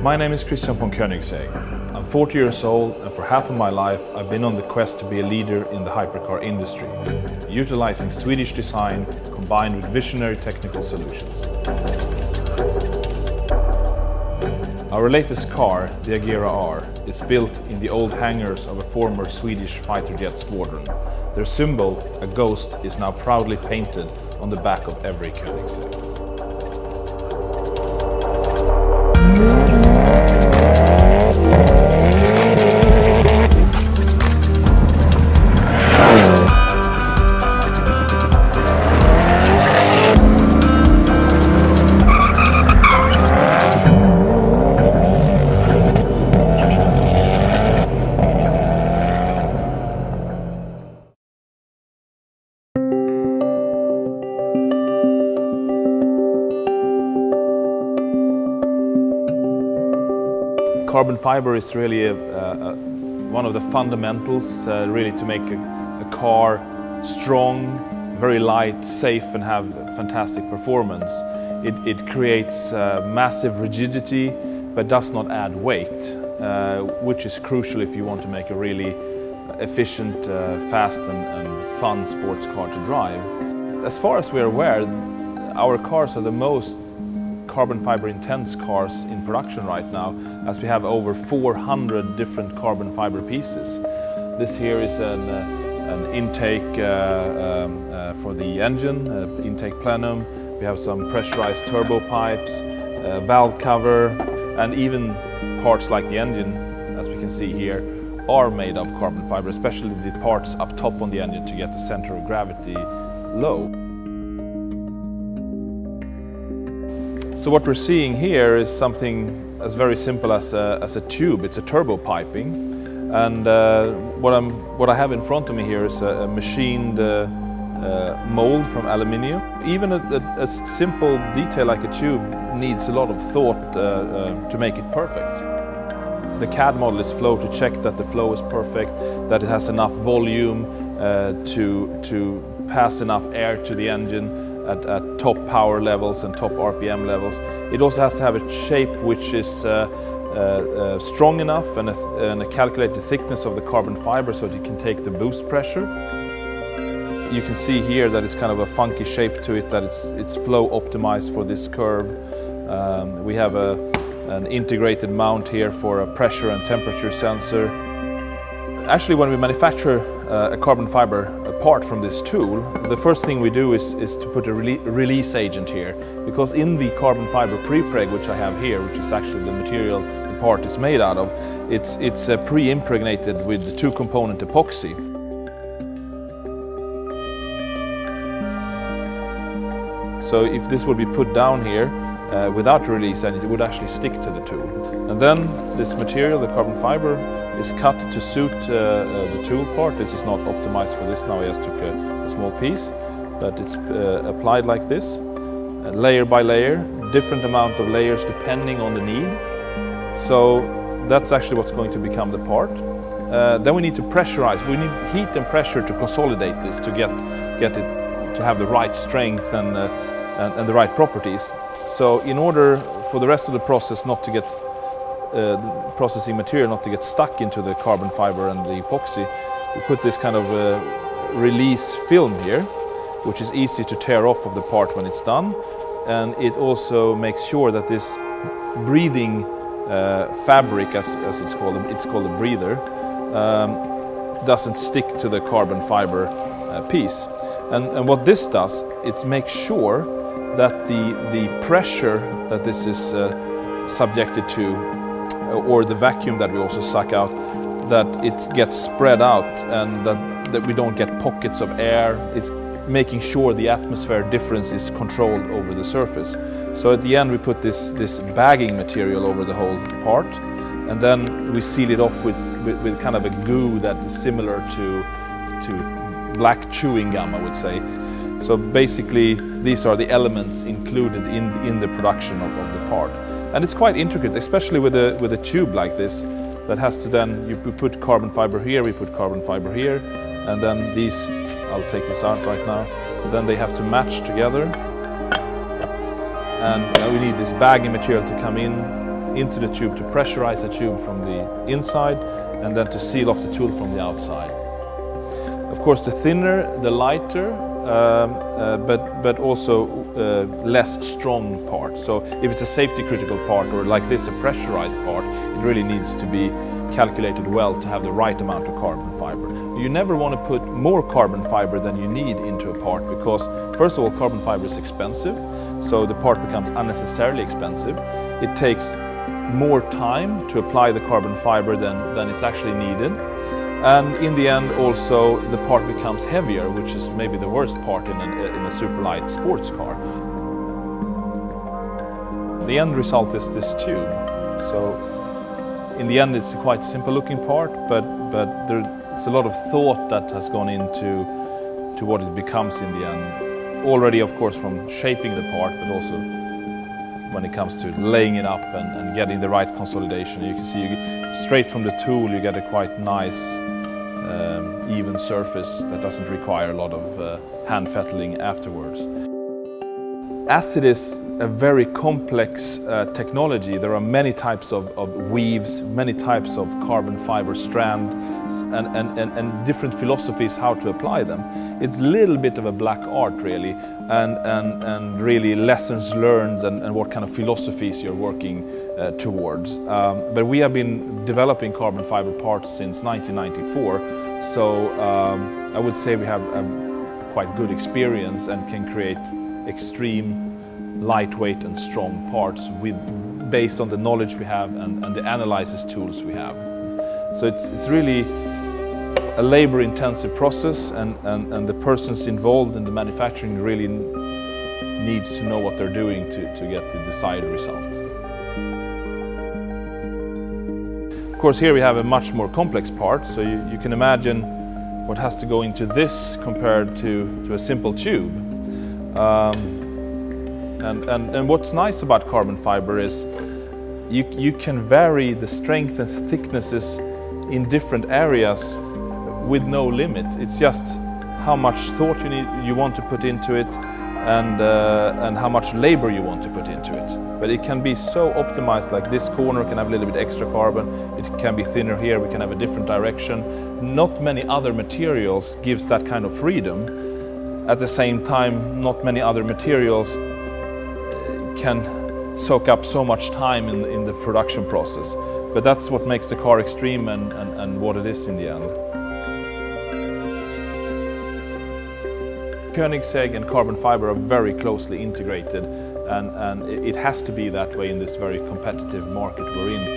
My name is Christian von Koenigsegg. I'm 40 years old, and for half of my life I've been on the quest to be a leader in the hypercar industry, utilizing Swedish design combined with visionary technical solutions. Our latest car, the Agera R, is built in the old hangars of a former Swedish fighter jet squadron. Their symbol, a ghost, is now proudly painted on the back of every Koenigsegg. Carbon fiber is really one of the fundamentals really to make a car strong, very light, safe and have fantastic performance. It creates massive rigidity but does not add weight, which is crucial if you want to make a really efficient, fast and fun sports car to drive. As far as we're aware, our cars are the most carbon fiber intense cars in production right now, as we have over 400 different carbon fiber pieces. This here is an intake for the engine, intake plenum. We have some pressurized turbo pipes, valve cover, and even parts like the engine, as we can see here, are made of carbon fiber, especially the parts up top on the engine to get the center of gravity low. So what we're seeing here is something as very simple as a tube. It's a turbo piping, and what I have in front of me here is a machined mold from aluminium. Even a simple detail like a tube needs a lot of thought to make it perfect. The CAD model is flow to check that the flow is perfect, that it has enough volume to pass enough air to the engine at top power levels and top RPM levels. It also has to have a shape which is strong enough and a calculated thickness of the carbon fiber so that you can take the boost pressure. You can see here that it's kind of a funky shape to it, that it's flow optimized for this curve. We have an integrated mount here for a pressure and temperature sensor. Actually, when we manufacture a carbon fiber part from this tool, the first thing we do is to put a release agent here, because in the carbon fiber prepreg, which I have here, which is actually the material the part is made out of, it's pre-impregnated with the two-component epoxy. So if this would be put down here without release agent, it would actually stick to the tool. And then this material, the carbon fiber, is cut to suit the tool part. This is not optimized for this now, I just took a small piece, but it's applied like this, layer by layer, different amount of layers depending on the need. So that's actually what's going to become the part. Then we need to pressurize, we need heat and pressure to consolidate this, to get it to have the right strength and the right properties. So in order for the rest of the process not to get the processing material not to get stuck into the carbon fiber and the epoxy, we put this kind of release film here, which is easy to tear off of the part when it's done, and it also makes sure that this breathing fabric, as it's called a breather, doesn't stick to the carbon fiber piece. And what this does, it makes sure that the pressure that this is subjected to, or the vacuum that we also suck out, that it gets spread out and that we don't get pockets of air. It's making sure the atmosphere difference is controlled over the surface. So at the end we put this bagging material over the whole part, and then we seal it off with kind of a goo that is similar to black chewing gum, I would say. So basically these are the elements included in the production of the part. And it's quite intricate, especially with a tube like this that has to then, you put carbon fiber here, we put carbon fiber here, and then these, I'll take this out right now, then they have to match together. And now we need this bagging material to come in into the tube to pressurize the tube from the inside and then to seal off the tool from the outside. Of course, the thinner, the lighter, but also less strong part. So if it's a safety critical part, or like this, a pressurized part, it really needs to be calculated well to have the right amount of carbon fiber. You never want to put more carbon fiber than you need into a part, because first of all, carbon fiber is expensive, so the part becomes unnecessarily expensive. It takes more time to apply the carbon fiber than is actually needed. And in the end also the part becomes heavier, which is maybe the worst part in a super light sports car. The end result is this tube. So in the end it's a quite simple looking part, but there's a lot of thought that has gone into what it becomes in the end. Already of course from shaping the part, but also when it comes to laying it up and getting the right consolidation. You can see straight from the tool you get a quite nice even surface that doesn't require a lot of hand fettling afterwards. As it is a very complex technology, there are many types of weaves, many types of carbon fiber strands and different philosophies how to apply them. It's a little bit of a black art really, and really lessons learned and what kind of philosophies you're working towards. But we have been developing carbon fiber parts since 1994, so I would say we have a quite good experience and can create extreme lightweight and strong parts based on the knowledge we have and the analysis tools we have. So it's really a labor-intensive process, and the persons involved in the manufacturing really needs to know what they're doing to get the desired result. Of course, here we have a much more complex part, so you can imagine what has to go into this compared to a simple tube. And what's nice about carbon fiber is you can vary the strength and thicknesses in different areas with no limit. It's just how much thought you want to put into it and how much labor you want to put into it. But it can be so optimized, like this corner can have a little bit extra carbon, it can be thinner here, we can have a different direction. Not many other materials gives that kind of freedom. At the same time, not many other materials can soak up so much time in the production process. But that's what makes the car extreme and what it is in the end. Koenigsegg and carbon fiber are very closely integrated, and it has to be that way in this very competitive market we're in.